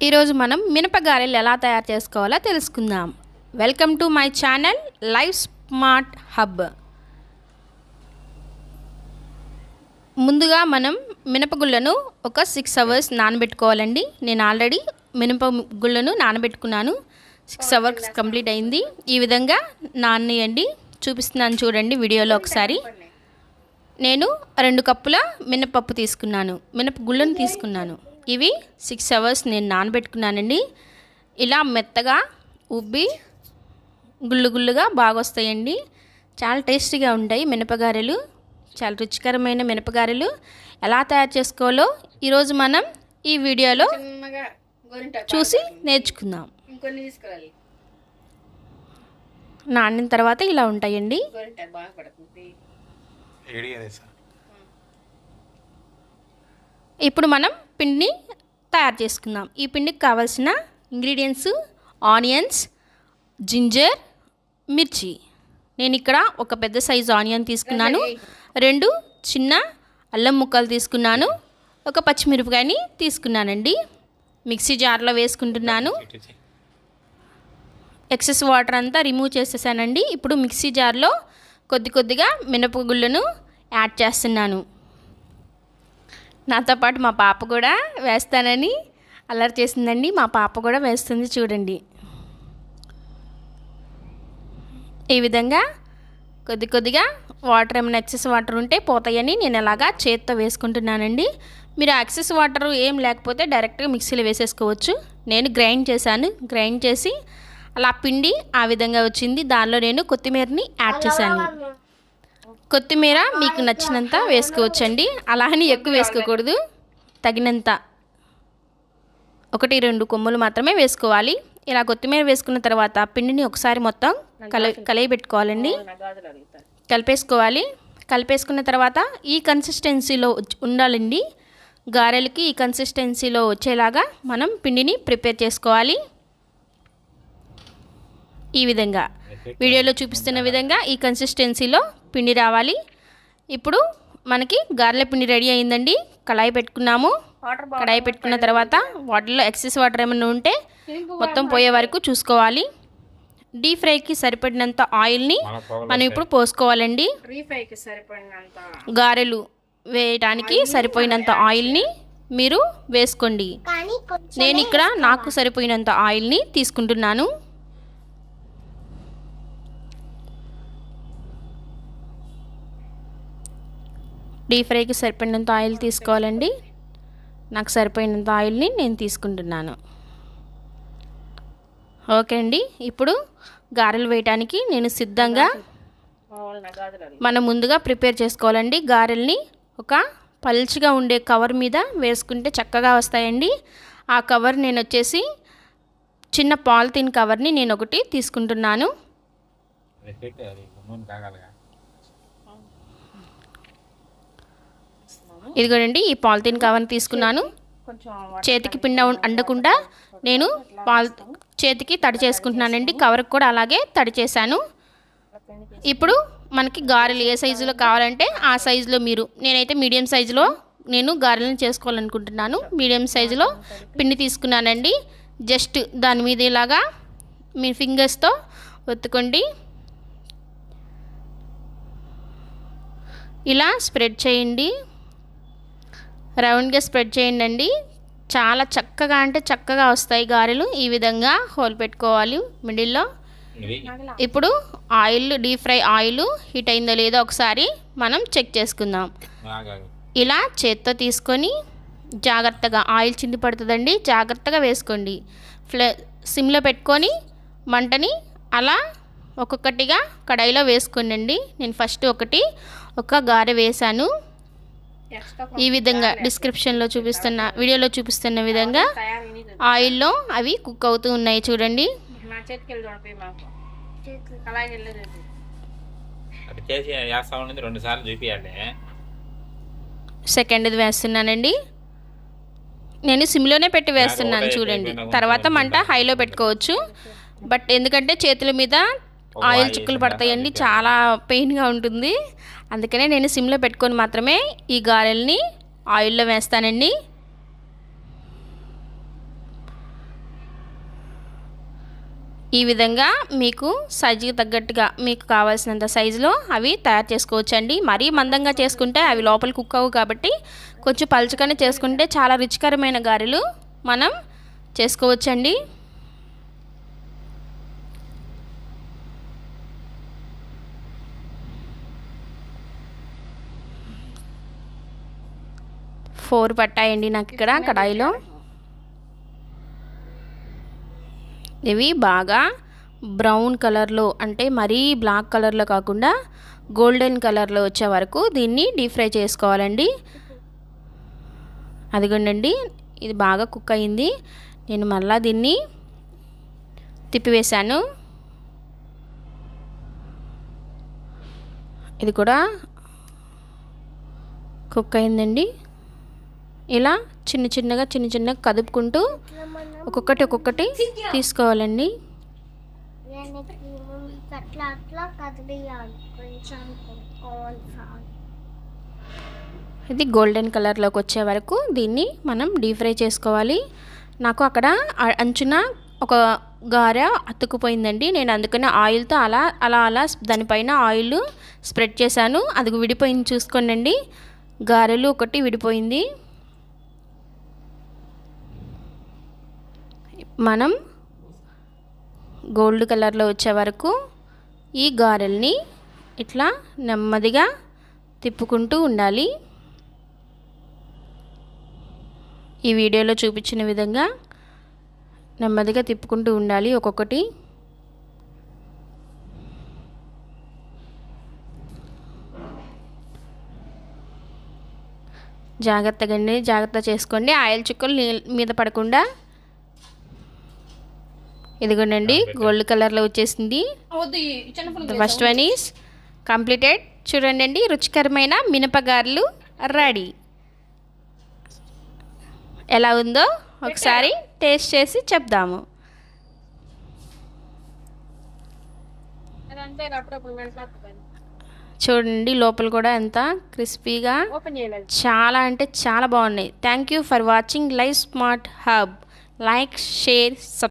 ఈరోజు మనం మినపగారెలు ఎలా తయారు చేసుకోవాలో తెలుసుకుందాం. Welcome to my channel life smart hub. ముందుగా మనం మినపగుళ్ళను ఒక 6 అవర్స్ నానబెట్టుకోవాలండి. నేను ఆల్రెడీ మినపగుళ్ళను నానబెట్టుకున్నాను. 6 అవర్స్ కంప్లీట్ అయింది. ఈ విధంగా నాననియండి. చూపిస్తున్నాను చూడండి వీడియోలో ఒకసారి. నేను 2 కప్పుల మినపప్పు తీసుకున్నాను, మినపగుళ్ళను తీసుకున్నాను. ఇవి 6 అవర్స్ నేను నానబెట్టుకున్నానండి. ఇలా మెత్తగా ఉబ్బి గుళ్ళు గుళ్ళుగా బాగా వస్తాయండి. చాలా టేస్టీగా ఉంటాయి మినపగారెలు. చాలా రుచికరమైన మినపగారెలు ఎలా తయారు చేసుకోవాలో ఈరోజు మనం ఈ వీడియోలో చూసి నేర్చుకుందాం. నానిన తర్వాత ఇలా ఉంటాయండి. ఇప్పుడు మనం పిండిని తయారు చేసుకుందాం. ఈ పిండికి కావాల్సిన ఇంగ్రీడియంట్స్ ఆనియన్స్, జింజర్, మిర్చి. నేను ఇక్కడ ఒక పెద్ద సైజు ఆనియన్ తీసుకున్నాను, 2 చిన్న అల్లం ముక్కలు తీసుకున్నాను, ఒక పచ్చిమిరపకాయని తీసుకున్నానండి. మిక్సీ జార్లో వేసుకుంటున్నాను. ఎక్సెస్ వాటర్ అంతా రిమూవ్ చేసేసానండి. ఇప్పుడు మిక్సీ జార్లో కొద్దిగా మినపగుళ్ళను యాడ్ చేస్తున్నాను. నాతో పాటు మా పాప కూడా వేస్తానని అల్లరి చేసిందండి. మా పాప కూడా వేస్తుంది చూడండి. ఈ విధంగా కొద్దిగా వాటర్ ఏమైనా ఎక్సెస్ వాటర్ ఉంటే పోతాయని నేను అలాగా చేత్తో వేసుకుంటున్నానండి. మీరు ఎక్సెస్ వాటర్ ఏం లేకపోతే డైరెక్ట్గా మిక్సీలో వేసేసుకోవచ్చు. నేను గ్రైండ్ చేశాను. గ్రైండ్ చేసి అలా పిండి ఆ విధంగా వచ్చింది. దానిలో నేను కొత్తిమీరని యాడ్ చేశాను. కొత్తిమీర మీకు నచ్చినంత వేసుకోవచ్చండి. అలా అని ఎక్కువ వేసుకోకూడదు. తగినంత 1-2 కొమ్ములు మాత్రమే వేసుకోవాలి. ఇలా కొత్తిమీర వేసుకున్న తర్వాత పిండిని ఒకసారి మొత్తం కలియబెట్టుకోవాలండి. కలిపేసుకోవాలి. కలిపేసుకున్న తర్వాత ఈ కన్సిస్టెన్సీలో ఉండాలండి. గారెలకి ఈ కన్సిస్టెన్సీలో వచ్చేలాగా మనం పిండిని ప్రిపేర్ చేసుకోవాలి. ఈ విధంగా వీడియోలో చూపిస్తున్న విధంగా ఈ కన్సిస్టెన్సీలో పిండి రావాలి. ఇప్పుడు మనకి గారెల పిండి రెడీ అయిందండి. కళాయి పెట్టుకున్నాము. కళాయి పెట్టుకున్న తర్వాత వాటర్లో ఎక్సెస్ వాటర్ ఏమైనా ఉంటే మొత్తం పోయే వరకు చూసుకోవాలి. డీప్ ఫ్రైకి సరిపడినంత ఆయిల్ని మనం ఇప్పుడు పోసుకోవాలండి. గారెలు వేయడానికి సరిపోయినంత ఆయిల్ని మీరు వేసుకోండి. నేను ఇక్కడ నాకు సరిపోయినంత ఆయిల్ని తీసుకుంటున్నాను. డీప్ ఫ్రైకి సరిపడినంత ఆయిల్ తీసుకోవాలండి. నాకు సరిపోయినంత ఆయిల్ని నేను తీసుకుంటున్నాను. ఓకే అండి. ఇప్పుడు గారెలు వేయడానికి నేను సిద్ధంగా మనం ముందుగా ప్రిపేర్ చేసుకోవాలండి. గారెల్ని ఒక పల్చగా ఉండే కవర్ మీద వేసుకుంటే చక్కగా వస్తాయండి. ఆ కవర్ నేను వచ్చేసి చిన్న పాలిథిన్ కవర్ని నేను ఒకటి తీసుకుంటున్నాను. ఇదిగోనండి ఈ పాలిథిన్ కవర్ని తీసుకున్నాను. చేతికి పిండి అండకుండా నేను చేతికి తడి చేసుకుంటున్నానండి. కవర్కి కూడా అలాగే తడి చేశాను. ఇప్పుడు మనకి గారెలు ఏ సైజులో కావాలంటే ఆ సైజులో నేనైతే మీడియం సైజులో నేను గారెలను చేసుకోవాలనుకుంటున్నాను. మీడియం సైజులో పిండి తీసుకున్నానండి. జస్ట్ దాని మీద ఇలాగా మీ ఫింగర్స్తో ఒత్తుకోండి. ఇలా స్ప్రెడ్ చేయండి. రౌండ్గా స్ప్రెడ్ చేయండి అండి. చాలా చక్కగా అంటే చక్కగా వస్తాయి గారెలు. ఈ విధంగా హోల్ పెట్టుకోవాలి మిడిల్లో. ఇప్పుడు oil deep fry oil heat అయిందో లేదో ఒకసారి మనం చెక్ చేసుకుందాం. ఇలా చేత్తో తీసుకొని జాగ్రత్తగా ఆయిల్ చింది పడుతుందండి, జాగ్రత్తగా వేసుకోండి. సిమ్లో పెట్టుకొని మంటని అలా ఒక్కొక్కటిగా కడాయిలో వేసుకోండి. నేను ఫస్ట్ ఒక గారె వేసాను. ఈ విధంగా వీడియోలో చూపిస్తున్న విధంగా ఆయిల్లో అవి కుక్ అవుతూ ఉన్నాయి చూడండి. సెకండ్ది వేస్తున్నానండి. నేను సిమ్లోనే పెట్టి వేస్తున్నాను చూడండి. తర్వాత మంట హైలో పెట్టుకోవచ్చు. బట్ ఎందుకంటే చేతుల మీద ఆయిల్ చుక్కలు పడతాయండి, చాలా పెయిన్గా ఉంటుంది. అందుకనే నేను సిమ్లో పెట్టుకొని మాత్రమే ఈ గారెల్ని ఆయిల్లో వేస్తానండి. ఈ విధంగా మీకు సైజుకి తగ్గట్టుగా మీకు కావాల్సినంత సైజులో అవి తయారు చేసుకోవచ్చండి. మరీ మందంగా చేసుకుంటే అవి లోపల కుక్ అవ్వు కాబట్టి కొంచెం పలుచగానే చేసుకుంటే చాలా రుచికరమైన గారెలు మనం చేసుకోవచ్చండి. ఫోర్ పట్టాయండి నాకు ఇక్కడ కడాయిలో. ఇవి బాగా బ్రౌన్ కలర్లో, అంటే మరీ బ్లాక్ కలర్లో కాకుండా గోల్డెన్ కలర్లో వచ్చే వరకు దీన్ని డీప్ ఫ్రై చేసుకోవాలండి. అదిగోండి ఇది బాగా కుక్ అయింది. నేను మళ్ళీ దీన్ని తిప్పివేశాను. ఇది కూడా కుక్ అయిందండి. ఇలా చిన్న చిన్నగా కదుపుకుంటూ ఒక్కొక్కటి తీసుకోవాలండి. ఇది గోల్డెన్ కలర్లోకి వచ్చే వరకు దీన్ని మనం డీప్ ఫ్రై చేసుకోవాలి. నాకు అక్కడ అంచున ఒక గారె అతుక్కుపోయిందండి. నేను అందుకనే ఆయిల్తో అలా దానిపైన ఆయిల్ స్ప్రెడ్ చేశాను. అది విడిపోయింది చూసుకోండి. గారెలు ఒకటి విడిపోయింది. మనం గోల్డ్ కలర్లో వచ్చే వరకు ఈ గారెల్ని ఇట్లా నెమ్మదిగా తిప్పుకుంటూ ఉండాలి. ఈ వీడియోలో చూపించిన విధంగా నెమ్మదిగా తిప్పుకుంటూ ఉండాలి ఒక్కొక్కటి. జాగ్రత్త చేసుకోండి, ఆయిల్ చుక్కలు మీద పడకుండా. ఇదిగోనండి గోల్డ్ కలర్లో వచ్చేసింది. First one is completed. చూడండి రుచికరమైన మినపగారెలు రెడీ. ఎలా ఉందో ఒకసారి టేస్ట్ చేసి చెప్దాము. చూడండి లోపల కూడా ఎంత క్రిస్పీగా, చాలా అంటే చాలా బాగున్నాయి. Thank you for watching live smart hub. Like, share, subscribe.